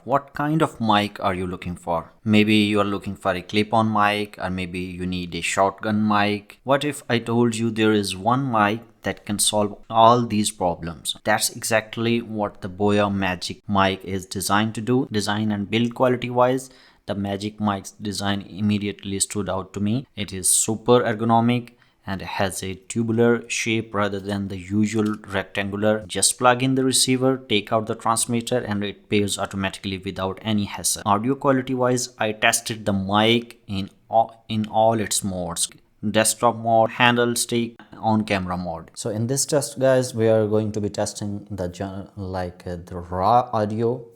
What kind of mic are you looking for? Maybe you are looking for a clip-on mic, or maybe you need a shotgun mic. What if I told you there is one mic that can solve all these problems? That's exactly what the Boya Magic Mic is designed to do. Design and build quality wise, the Magic Mic's design immediately stood out to me. It is super ergonomic and has a tubular shape rather than the usual rectangular. Just plug in the receiver, take out the transmitter, and it pairs automatically without any hassle. Audio quality wise, I tested the mic in all its modes: desktop mode, handheld, stick, on camera mode. So in this test, guys, we are going to be testing the raw audio,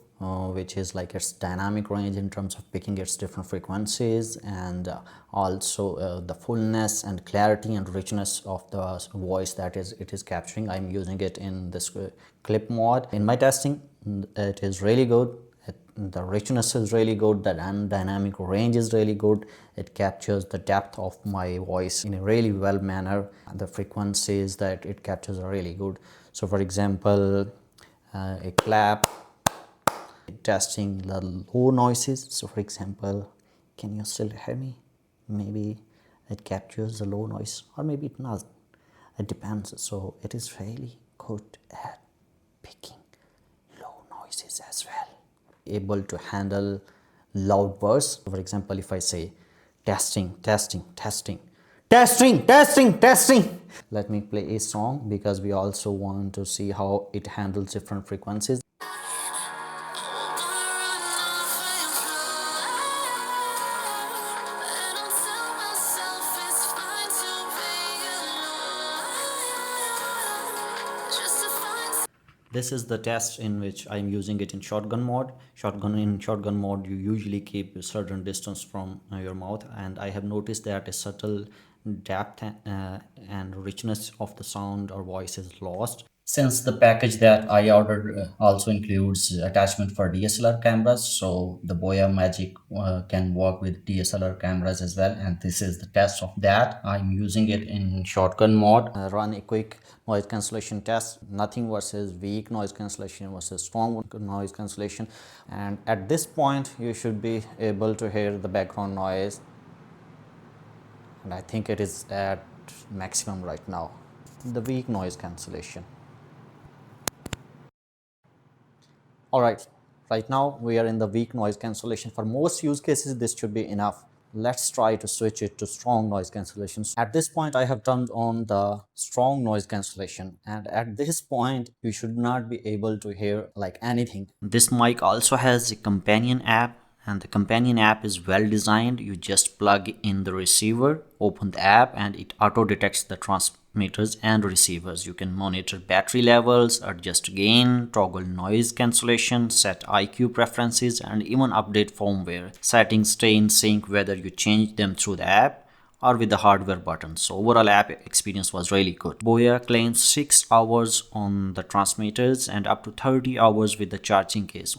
which is like its dynamic range in terms of picking its different frequencies, and also the fullness and clarity and richness of the voice that it is capturing. I'm using it in this clip mode. In my testing, it is really good. The richness is really good, the dynamic range is really good. It captures the depth of my voice in a really well manner. The frequencies that it captures are really good. So for example, a clap, testing the low noises. So for example, can you still hear me? Maybe it captures the low noise, or maybe it doesn't. It depends. So it is really good at picking low noises as well. Able to handle loud bursts. For example, if I say testing, let me play a song, because we also want to see how it handles different frequencies. This is the test in which I'm using it in shotgun mode. In shotgun mode, you usually keep a certain distance from your mouth, and I have noticed that a subtle depth and richness of the sound or voice is lost. Since the package that I ordered also includes attachment for DSLR cameras, so the Boya Magic can work with DSLR cameras as well, and this is the test of that. I'm using it in shotgun mode. Run a quick noise cancellation test, nothing versus weak noise cancellation versus strong noise cancellation, and at this point you should be able to hear the background noise, and I think it is at maximum right now. The weak noise cancellation. Alright, right now we are in the weak noise cancellation. For most use cases, this should be enough. Let's try to switch it to strong noise cancellation. At this point, I have turned on the strong noise cancellation, and at this point, you should not be able to hear like anything. This mic also has a companion app, and the companion app is well designed. You just plug in the receiver, open the app, and it auto detects the transmitters and receivers. You can monitor battery levels, adjust gain, toggle noise cancellation, set IQ preferences, and even update firmware. Settings stay in sync whether you change them through the app or with the hardware buttons. So overall app experience was really good. Boya claims 6 hours on the transmitters and up to 30 hours with the charging case.